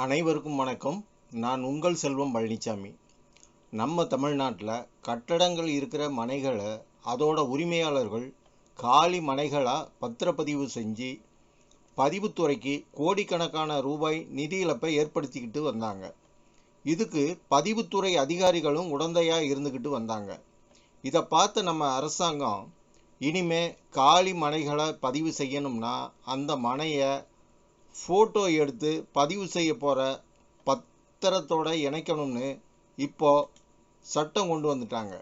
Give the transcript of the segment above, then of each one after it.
அனைவருக்கும் வணக்கம். நான் உங்கள் செல்வம் பழனிசாமி. நம்ம தமிழ்நாட்டில் கட்டடங்கள் இருக்கிற மனைகளை அதோட உரிமையாளர்கள் காலி மனைகளாக பத்திரப்பதிவு செஞ்சு பதிவுத்துறைக்கு கோடிக்கணக்கான ரூபாய் நிதி இழப்பை ஏற்படுத்திக்கிட்டு வந்தாங்க. இதுக்கு பதிவுத்துறை அதிகாரிகளும் உடந்தையாக இருந்துக்கிட்டு வந்தாங்க. இதை பார்த்த நம்ம அரசாங்கம் இனிமே காலி மனைகளை பதிவு செய்யணும்னா அந்த மனையை ஃபோட்டோ எடுத்து பதிவு செய்ய போகிற பத்திரத்தோட இணைக்கணும்னு இப்போ சட்டம் கொண்டு வந்துட்டாங்க.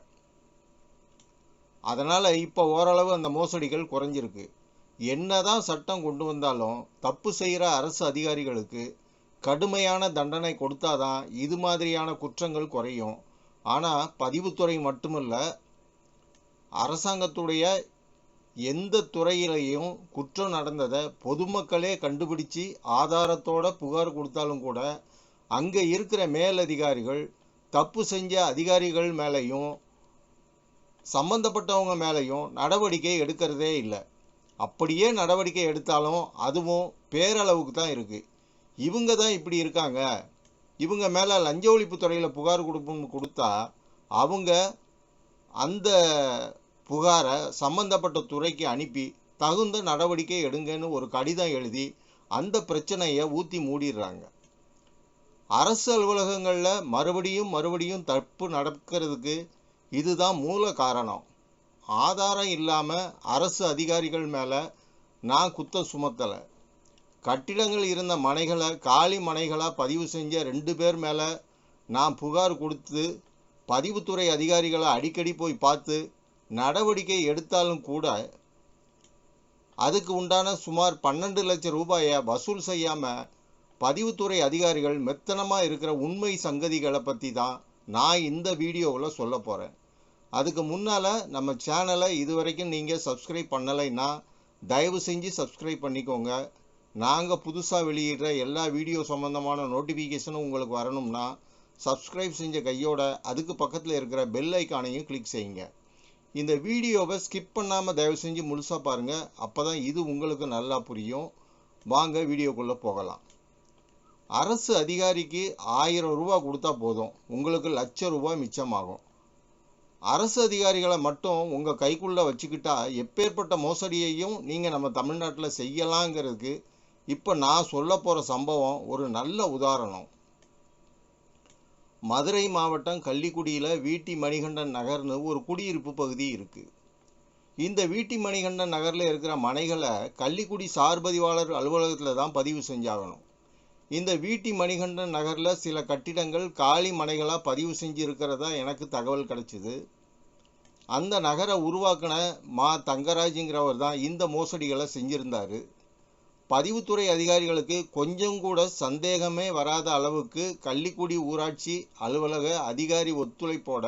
அதனால் இப்போ ஓரளவு அந்த மோசடிகள் குறைஞ்சிருக்கு. என்னதான் சட்டம் கொண்டு வந்தாலும் தப்பு செய்கிற அரசு அதிகாரிகளுக்கு கடுமையான தண்டனை கொடுத்தாதான் இது மாதிரியான குற்றங்கள் குறையும். ஆனால் பதிவுத்துறை மட்டுமல்ல, அரசாங்கத்துடைய எந்த துறையிலையும் குற்றம் நடந்ததை பொதுமக்களே கண்டுபிடிச்சி ஆதாரத்தோட புகார் கொடுத்தாலும் கூட அங்கே இருக்கிற மேலதிகாரிகள் தப்பு செஞ்ச அதிகாரிகள் மேலேயும் சம்பந்தப்பட்டவங்க மேலேயும் நடவடிக்கை எடுக்கிறதே இல்லை. அப்படியே நடவடிக்கை எடுத்தாலும் அதுவும் பேரளவுக்கு தான் இருக்குது. இவங்க தான் இப்படி இருக்காங்க, இவங்க மேலே லஞ்ச ஒழிப்பு துறையில் புகார் கொடுத்தா அவங்க அந்த புகாரை சம்பந்தப்பட்ட துறைக்கு அனுப்பி தகுந்த நடவடிக்கை எடுங்கன்னு ஒரு கடிதம் எழுதி அந்த பிரச்சனையை ஊற்றி மூடிடுறாங்க. அரசு அலுவலகங்களில் மறுபடியும் தப்பு நடக்கிறதுக்கு இதுதான் மூல காரணம். ஆதாரம் இல்லாமல் அரசு அதிகாரிகள் மேலே நான் குற்றம் சுமத்தலை. கட்டிடங்கள் இருந்த மனைகளை காலி மனைகளாக பதிவு செஞ்ச 2 பேர் மேலே நான் புகார் கொடுத்து பதிவுத்துறை அதிகாரிகளை அடிக்கடி போய் பார்த்து நடவடிக்கை எடுத்தாலும் கூட அதுக்கு உண்டான சுமார் 12 லட்சம் ரூபாயை வசூல் செய்யாமல் பதிவுத்துறை அதிகாரிகள் மெத்தனமாக இருக்கிற உண்மை சங்கதிகளை பற்றி தான் நான் இந்த வீடியோவில் சொல்ல போகிறேன். அதுக்கு முன்னால் நம்ம சேனலை இதுவரைக்கும் நீங்கள் சப்ஸ்கிரைப் பண்ணலைன்னா தயவு செஞ்சு சப்ஸ்கிரைப் பண்ணிக்கோங்க. நாங்கள் புதுசாக வெளியிடுற எல்லா வீடியோ சம்மந்தமான நோட்டிஃபிகேஷனும் உங்களுக்கு வரணும்னா சப்ஸ்கிரைப் செஞ்ச கையோட அதுக்கு பக்கத்தில் இருக்கிற பெல் ஐக்கானையும் கிளிக் செய்யுங்க. இந்த வீடியோவை ஸ்கிப் பண்ணாமல் தயவு செஞ்சு முழுசாக பாருங்கள். அப்போ தான் இது உங்களுக்கு நல்லா புரியும். வாங்க வீடியோக்குள்ளே போகலாம். அரசு அதிகாரிக்கு 1000 ரூபா கொடுத்தா போதும், உங்களுக்கு லட்சம் ரூபாய் மிச்சமாகும். அரசு அதிகாரிகளை மட்டும் உங்கள் கைக்குள்ளே வச்சுக்கிட்டா எப்பேற்பட்ட மோசடியையும் நீங்கள் நம்ம தமிழ்நாட்டில் செய்யலாங்கிறதுக்கு இப்போ நான் சொல்ல போகிற சம்பவம் ஒரு நல்ல உதாரணம். மதுரை மாவட்டம் கள்ளிக்குடியில் வீட்டி மணிகண்டன் நகர்னு ஒரு குடியிருப்பு பகுதி இருக்குது. இந்த வீட்டி மணிகண்டன் நகரில் இருக்கிற மனைகளை கள்ளிக்குடி சார்பதிவாளர் அலுவலகத்தில் தான் பதிவு செஞ்சாகணும். இந்த வீட்டி மணிகண்டன் நகரில் சில கட்டிடங்கள் காலி மனைகளாக பதிவு செஞ்சுருக்கிறதா எனக்கு தகவல் கிடச்சிது. அந்த நகரை உருவாக்கின தங்கராஜுங்கிறவர் தான் இந்த மோசடிகளை செஞ்சுருந்தார். பதிவுத்துறை அதிகாரிகளுக்கு கொஞ்சம் கூட சந்தேகமே வராத அளவுக்கு கள்ளிக்குடி ஊராட்சி அலுவலக அதிகாரி ஒத்துழைப்போட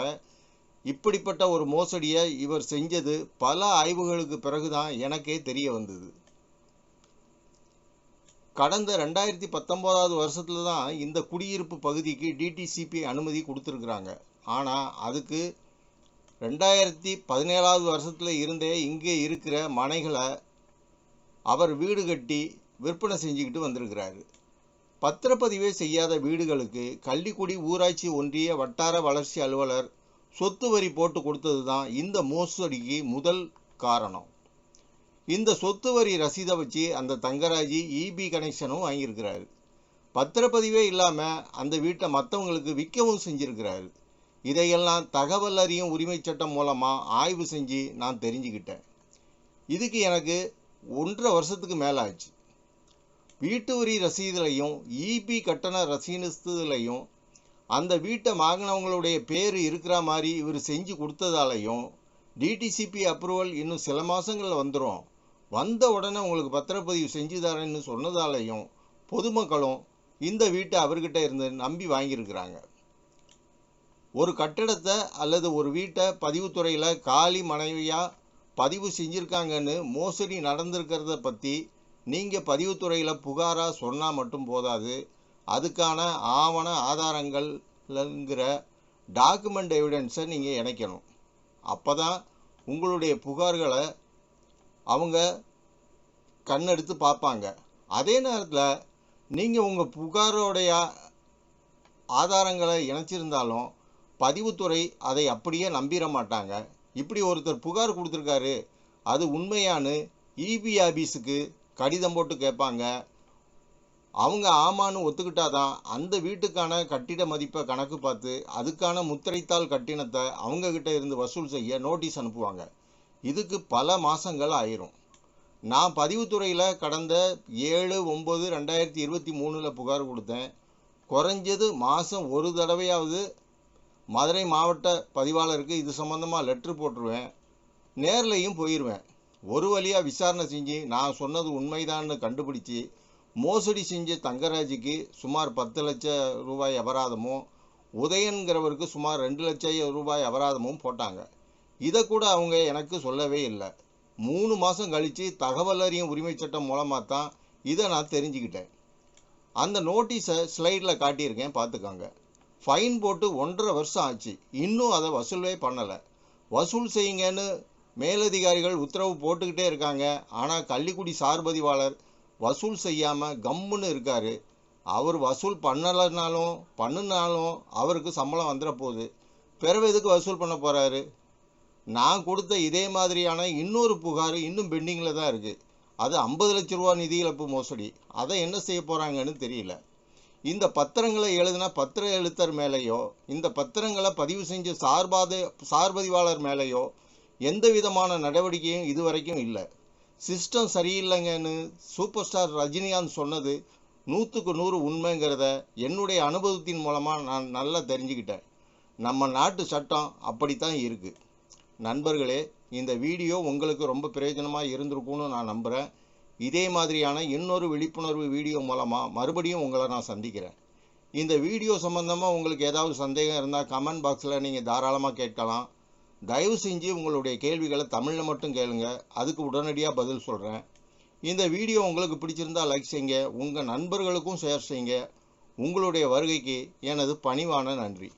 இப்படிப்பட்ட ஒரு மோசடியை இவர் செஞ்சது பல ஆய்வுகளுக்கு பிறகுதான் எனக்கே தெரிய வந்தது. கடந்த 2019 வருஷத்துல தான் இந்த குடியிருப்பு பகுதிக்கு டிடிசிபி அனுமதி கொடுத்துருக்குறாங்க. ஆனால் அதுக்கு 2017 வருஷத்துல இருந்தே இங்கே இருக்கிற மனைகளை அவர் வீடு கட்டி விற்பனை செஞ்சுக்கிட்டு வந்திருக்கிறாரு. பத்திரப்பதிவே செய்யாத வீடுகளுக்கு கள்ளிக்குடி ஊராட்சி ஒன்றிய வட்டார வளர்ச்சி அலுவலர் சொத்து வரி போட்டு கொடுத்தது தான் இந்த மோசடிக்கு முதல் காரணம். இந்த சொத்து வரி ரசீதை வச்சு அந்த தங்கராஜி இபி கனெக்ஷனும் வாங்கியிருக்கிறாரு. பத்திரப்பதிவே இல்லாமல் அந்த வீட்டை மற்றவங்களுக்கு விற்கவும் செஞ்சுருக்கிறாரு. இதையெல்லாம் தகவல் அறியும் உரிமை சட்டம் மூலமாக ஆய்வு செஞ்சு நான் தெரிஞ்சுக்கிட்டேன். இதுக்கு எனக்கு 1.5 வருஷத்துக்கு மேலே ஆச்சு. வீட்டு வரி ரசீதுலையும் இபி கட்டண ரசீதுலையும் அந்த வீட்டை வாங்கினவங்களுடைய பேர் இருக்கிற மாதிரி இவர் செஞ்சு கொடுத்ததாலையும் டிடிசிபி அப்ரூவல் இன்னும் சில மாதங்களில் வந்துடும், வந்த உடனே உங்களுக்கு பத்திரப்பதிவு செஞ்சு தரேன்னு சொன்னதாலையும் பொதுமக்களும் இந்த வீட்டை அவர்கிட்ட இருந்து நம்பி வாங்கியிருக்கிறாங்க. ஒரு கட்டிடத்தை அல்லது ஒரு வீட்டை பதிவுத்துறையில் காலி மனைவியாக பதிவு செஞ்சுருக்காங்கன்னு மோசடி நடந்திருக்கிறத பற்றி நீங்கள் பதிவுத்துறையில் புகாராக சொன்னால் மட்டும் போதாது, அதுக்கான ஆவண ஆதாரங்கள்ங்கிற டாக்குமெண்ட் எவிடன்ஸை நீங்கள் இணைக்கணும். அப்போ தான் உங்களுடைய புகார்களை அவங்க கண்ணெடுத்து பார்ப்பாங்க. அதே நேரத்தில் நீங்கள் உங்கள் புகாரோடைய ஆதாரங்களை இணைச்சிருந்தாலும் பதிவுத்துறை அதை அப்படியே நம்பிட மாட்டாங்க. இப்படி ஒருத்தர் புகார் கொடுத்துருக்காரு, அது உண்மையானு இபி ஆபீஸுக்கு கடிதம் போட்டு கேட்பாங்க. அவங்க ஆமான்னு ஒத்துக்கிட்டாதான் அந்த வீட்டுக்கான கட்டிட மதிப்பை கணக்கு பார்த்து அதுக்கான முத்திரைத்தாள் கட்டினத்தை அவங்கக்கிட்ட இருந்து வசூல் செய்ய நோட்டீஸ் அனுப்புவாங்க. இதுக்கு பல மாதங்கள் ஆயிரும். நான் பதிவுத்துறையில் கடந்த 7/9/2023 புகார் கொடுத்தேன். குறைஞ்சது மாதம் ஒரு தடவையாவது மதுரை மாவட்ட பதிவாளருக்கு இது சம்மந்தமாக லெட்ரு போட்டுருவேன். நேர்லையும் போயிடுவேன். ஒரு வழியாக விசாரணை செஞ்சு நான் சொன்னது உண்மைதான்னு கண்டுபிடிச்சி மோசடி செஞ்ச தங்கராஜுக்கு சுமார் 10 லட்சம் ரூபாய் அபராதமும் உதயன்கிறவருக்கு சுமார் 2 லட்சம் ரூபாய் அபராதமும் போட்டாங்க. இதை கூட அவங்க எனக்கு சொல்லவே இல்லை. 3 மாதம் கழித்து தகவல் அறியும் உரிமை சட்டம் மூலமாக தான் இதை நான் தெரிஞ்சுக்கிட்டேன். அந்த நோட்டீஸை ஸ்லைடில் காட்டியிருக்கேன், பார்த்துக்கோங்க. ஃபைன் போட்டு 1.5 வருஷம் ஆச்சு, இன்னும் அதை வசூலே பண்ணலை. வசூல் செய்யுங்கன்னு மேலதிகாரிகள் உத்தரவு போட்டுக்கிட்டே இருக்காங்க. ஆனால் கள்ளிக்குடி சார்பதிவாளர் வசூல் செய்யாமல் கம்முன்னு இருக்கார். அவர் வசூல் பண்ணினாலும் அவருக்கு சம்பளம் வந்துட போகுது. பிறகு எதுக்கு வசூல் பண்ண போகிறாரு? நான் கொடுத்த இதே மாதிரியான இன்னொரு புகார் இன்னும் பெண்டிங்கில் தான் இருக்குது. அது 50 லட்ச ரூபா நிதி இழப்பு மோசடி. அதை என்ன செய்ய போகிறாங்கன்னு தெரியல. இந்த பத்திரங்களை எழுதின பத்திர எழுத்தர் மேலேயோ இந்த பத்திரங்களை பதிவு செஞ்ச சார்பதிவாளர் மேலேயோ எந்த விதமான நடவடிக்கையும் இதுவரைக்கும் இல்லை. சிஸ்டம் சரியில்லைங்கன்னு சூப்பர் ஸ்டார் ரஜினிகாந்த் சொன்னது 100க்கு 100 உண்மைங்கிறத என்னுடைய அனுபவத்தின் மூலமாக நான் நல்லா தெரிஞ்சுக்கிட்டேன். நம்ம நாட்டு சட்டம் அப்படித்தான் இருக்குது. நண்பர்களே, இந்த வீடியோ உங்களுக்கு ரொம்ப பிரயோஜனமாக இருந்திருக்கும்னு நான் நம்புகிறேன். இதே மாதிரியான இன்னொரு விழிப்புணர்வு வீடியோ மூலமாக மறுபடியும் உங்களை நான் சந்திக்கிறேன். இந்த வீடியோ சம்மந்தமாக உங்களுக்கு ஏதாவது சந்தேகம் இருந்தால் கமெண்ட் பாக்ஸில் நீங்கள் தாராளமாக கேட்கலாம். தயவு செஞ்சு உங்களுடைய கேள்விகளை தமிழில் மட்டும் கேளுங்க, அதுக்கு உடனடியாக பதில் சொல்கிறேன். இந்த வீடியோ உங்களுக்கு பிடிச்சிருந்தால் லைக் செய்யுங்க, உங்கள் நண்பர்களுக்கும் ஷேர் செய்யுங்க. உங்களுடைய வருகைக்கு எனது பணிவான நன்றி.